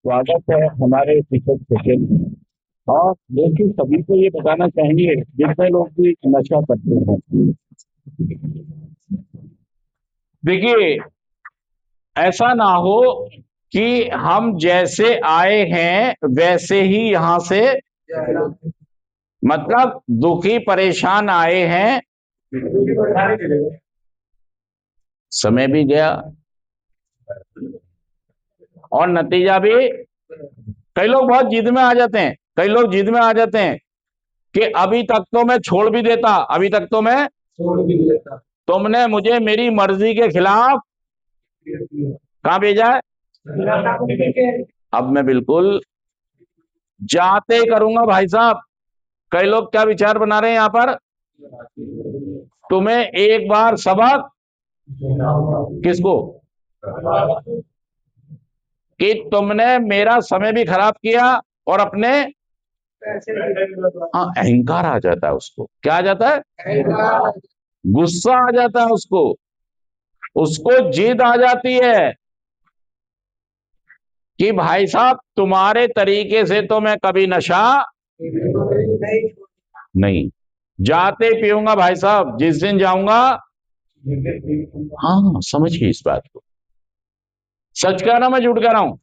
स्वागत है हमारे शिक्षक सेशन में। और देखिए, सभी को ये बताना चाहिए जितने लोग भी नशा करते हैं। देखिए, ऐसा ना हो कि हम जैसे आए हैं वैसे ही यहां से, मतलब दुखी परेशान आए हैं। समय भी गया और नतीजा भी। कई लोग बहुत जिद में आ जाते हैं, कई लोग जिद में आ जाते हैं कि अभी तक तो मैं छोड़ भी देता, अभी तक तो मैं छोड़ भी देता, तुमने मुझे मेरी मर्जी के खिलाफ कहां भेजा है। अब मैं बिल्कुल जाते ही करूंगा भाई साहब। कई लोग क्या विचार बना रहे हैं यहां पर, तुम्हें एक बार सबक, किसको, कि तुमने मेरा समय भी खराब किया और अपने, हाँ, अहंकार आ जाता है उसको। क्या आ जाता है? गुस्सा आ जाता है उसको, उसको जिद आ जाती है कि भाई साहब तुम्हारे तरीके से तो मैं कभी नशा नहीं, जाते पीऊंगा भाई साहब जिस दिन जाऊंगा। हाँ, समझिए इस बात को। सच कह रहा हूं मैं, झूठ कह रहा हूं?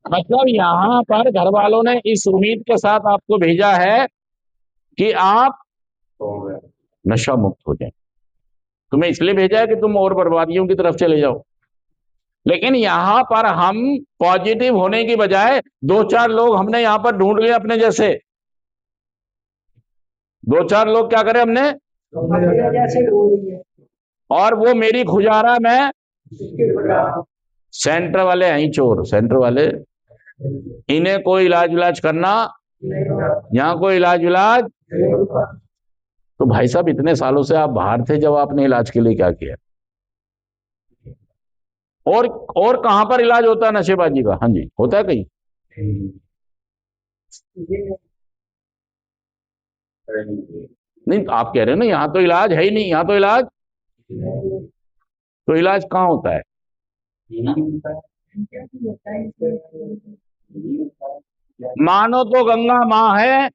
मतलब यहां पर घर वालों ने इस उम्मीद के साथ आपको भेजा है कि आप नशा मुक्त हो जाए। तुम्हें इसलिए भेजा है कि तुम और बर्बादियों की तरफ चले जाओ। लेकिन यहां पर हम पॉजिटिव होने की बजाय दो चार लोग हमने यहां पर ढूंढ लिए अपने जैसे। दो चार लोग क्या करें हमने, और वो मेरी खुजारा में, सेंटर वाले हैं चोर, सेंटर वाले, इन्हें कोई इलाज इलाज करना, यहाँ कोई इलाज इलाज। तो भाई साहब इतने सालों से आप बाहर थे, जब आपने इलाज के लिए क्या किया? और और कहां पर इलाज होता है नशेबाजी का? हाँ जी, होता है कहीं? नहीं, तो आप कह रहे हो ना यहाँ तो इलाज है ही नहीं, यहाँ तो इलाज, तो इलाज कहाँ होता है? मानो तो गंगा माँ है।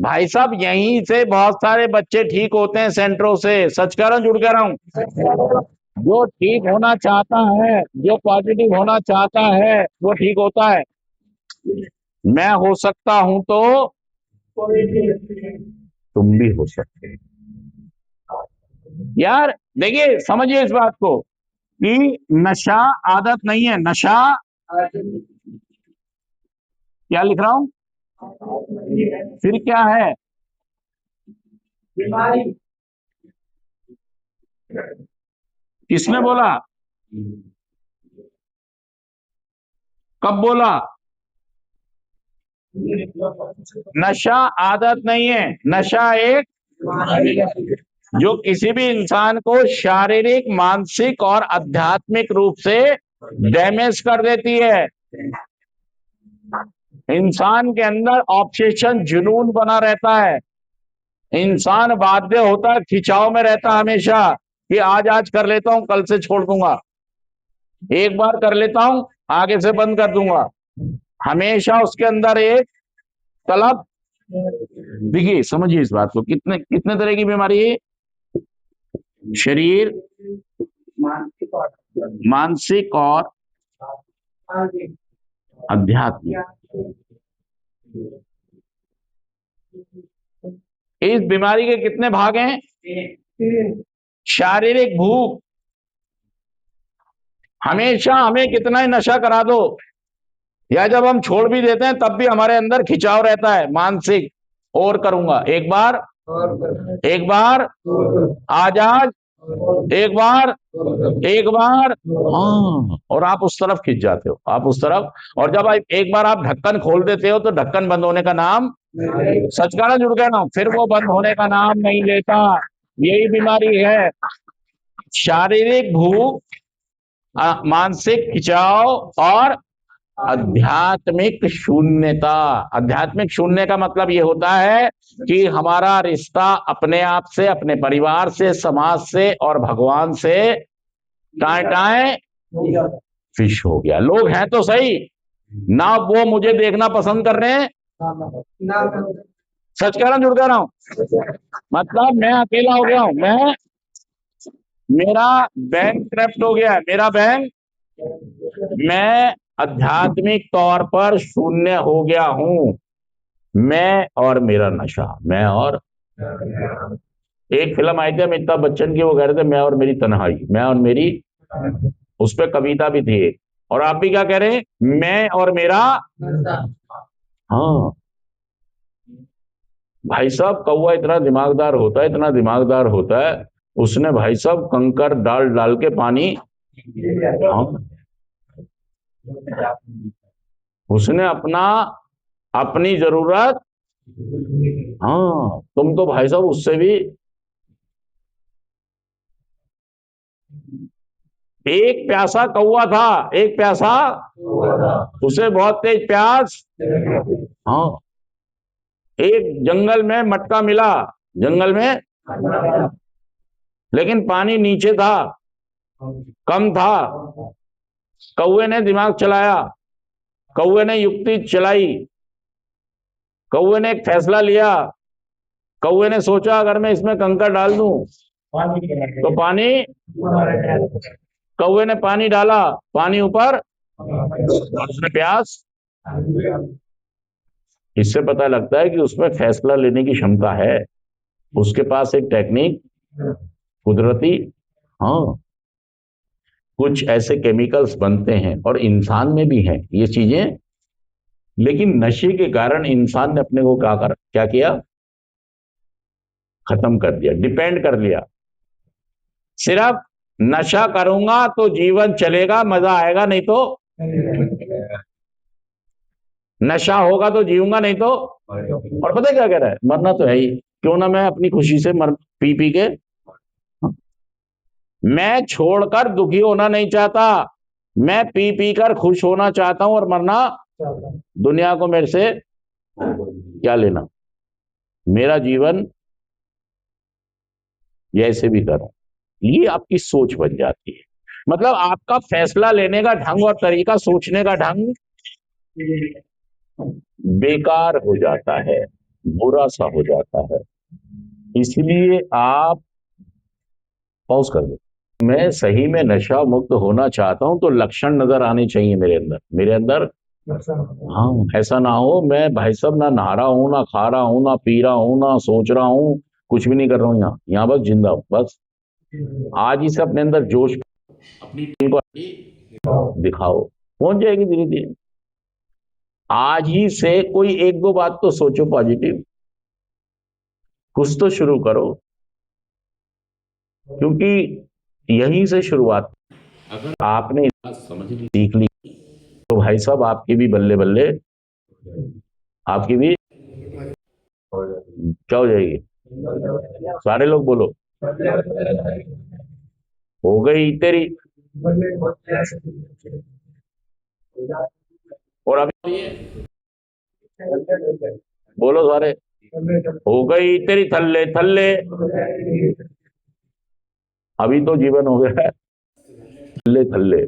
भाई साहब यहीं से बहुत सारे बच्चे ठीक होते हैं, सेंटरों से। सच कह रहा हूँ, झूठ कह रहा हूँ? जो ठीक होना चाहता है, जो पॉजिटिव होना चाहता है, वो ठीक होता है। मैं हो सकता हूं तो तुम भी हो सकते हो। यार देखिए, समझिए इस बात को कि नशा आदत नहीं है। नशा, क्या लिख रहा हूं, फिर क्या है? बीमारी। किसने बोला? कब बोला? नशा आदत नहीं है, नशा एक, जो किसी भी इंसान को शारीरिक, मानसिक और आध्यात्मिक रूप से डैमेज कर देती है। इंसान के अंदर ऑब्सेशन, जुनून बना रहता है। इंसान बाध्य होता है, खिंचाव में रहता है हमेशा कि आज आज कर लेता हूं, कल से छोड़ दूंगा। एक बार कर लेता हूं, आगे से बंद कर दूंगा। हमेशा उसके अंदर एक तलब। देखिए, समझिए इस बात को, कितने कितने तरह की बीमारी है। शरीर, मानसिक और आध्यात्मिक। इस बीमारी के कितने भाग हैं? शारीरिक भूख, हमेशा हमें कितना ही नशा करा दो, या जब हम छोड़ भी देते हैं तब भी हमारे अंदर खिंचाव रहता है मानसिक। और करूंगा, एक बार, एक बार, आज आज, एक बार, एक बार। हाँ, और आप उस तरफ खिंच जाते हो, आप उस तरफ। और जब आप एक बार आप ढक्कन खोल देते हो तो ढक्कन बंद होने का नाम, सच कहना जुड़ गया ना, फिर वो बंद होने का नाम नहीं लेता। यही बीमारी है, शारीरिक भूख, मानसिक खिंचाव और आध्यात्मिक शून्यता। आध्यात्मिक शून्य का मतलब ये होता है कि हमारा रिश्ता अपने आप से, अपने परिवार से, समाज से और भगवान से टाए टाए। फिश हो गया। लोग हैं तो सही ना, वो मुझे देखना पसंद कर रहे हैं। सच कह रहा हूं, जुड़ कह रहा हूं? मतलब मैं अकेला हो गया हूं, मेरा बैंक करप्ट हो गया है, मेरा बैंक, मैं आध्यात्मिक तौर पर शून्य हो गया हूं। मैं और मेरा नशा, मैं और एक फिल्म आई थी अमिताभ बच्चन की, वो कह रहे थे मैं और मेरी तन्हाई, मैं और मेरी, उस पर कविता भी थी। और आप भी क्या कह रहे हैं? मैं और मेरा। हाँ भाई साहब, कौवा इतना दिमागदार होता है, इतना दिमागदार होता है, उसने भाई साहब कंकर डाल डाल के पानी, हाँ, उसने अपनी जरूरत, हाँ, तुम तो भाई साहब उससे भी, एक प्यासा कौवा था, एक प्यासा, उसे बहुत तेज प्यास, हाँ, एक जंगल में मटका मिला, जंगल में, लेकिन पानी नीचे था, कम था। कौवे ने दिमाग चलाया, कौवे ने युक्ति चलाई, कौवे ने एक फैसला लिया। कौवे ने सोचा अगर मैं इसमें कंकर डाल दूं तो पानी, कौवे ने पानी डाला, पानी ऊपर, और उसने प्यास। इससे पता लगता है कि उसमें फैसला लेने की क्षमता है, उसके पास एक टेक्निक, कुदरती, हाँ, कुछ ऐसे केमिकल्स बनते हैं और इंसान में भी हैं ये चीजें। लेकिन नशे के कारण इंसान ने अपने को क्या किया, खत्म कर दिया, डिपेंड कर लिया। सिर्फ नशा करूंगा तो जीवन चलेगा, मजा आएगा, नहीं तो नशा होगा तो जीऊंगा, नहीं तो। और पता है क्या कह रहा है? मरना तो है ही, क्यों ना मैं अपनी खुशी से पी पी के, मैं छोड़कर दुखी होना नहीं चाहता, मैं पी पी कर खुश होना चाहता हूं और मरना, दुनिया को मेरे से क्या लेना, मेरा जीवन जैसे भी करूं। ये आपकी सोच बन जाती है। मतलब आपका फैसला लेने का ढंग और तरीका, सोचने का ढंग बेकार हो जाता है, बुरा सा हो जाता है। इसलिए आप पॉज कर दो। मैं सही में नशा मुक्त होना चाहता हूं तो लक्षण नजर आने चाहिए मेरे अंदर, मेरे अंदर, हाँ, ऐसा ना हो मैं भाई साहब ना नहा रहा हूं, ना खा रहा हूं, ना पी रहा हूं, ना सोच रहा हूं, कुछ भी नहीं कर रहा हूं, यहाँ यहाँ बस जिंदा हूं, बस। आज ही से अपने अंदर जोश, अपनी टीम को दिखाओ, पहुंच जाएगी धीरे धीरे। आज ही से कोई एक दो बात तो सोचो पॉजिटिव, कुछ तो शुरू करो, क्योंकि यहीं से शुरुआत। अगर आपने समझ ली, सीख ली, तो भाई साहब आपकी भी बल्ले बल्ले, आपकी भी क्या हो जाएगी? सारे लोग बोलो, हो गई तेरी। और अभी बोलो सारे, हो गई तेरी थल्ले थल्ले। अभी तो जीवन हो गया है थल्ले थल्ले,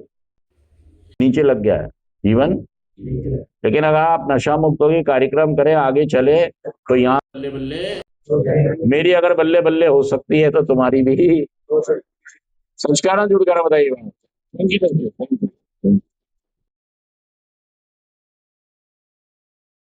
नीचे लग गया है जीवन। लेकिन अगर आप नशा मुक्त होगी, कार्यक्रम करें, आगे चले, तो यहाँ बल्ले बल्ले, मेरी अगर बल्ले बल्ले हो सकती है तो तुम्हारी भी। संस्कार जुड़ कर बताइए। Thank you.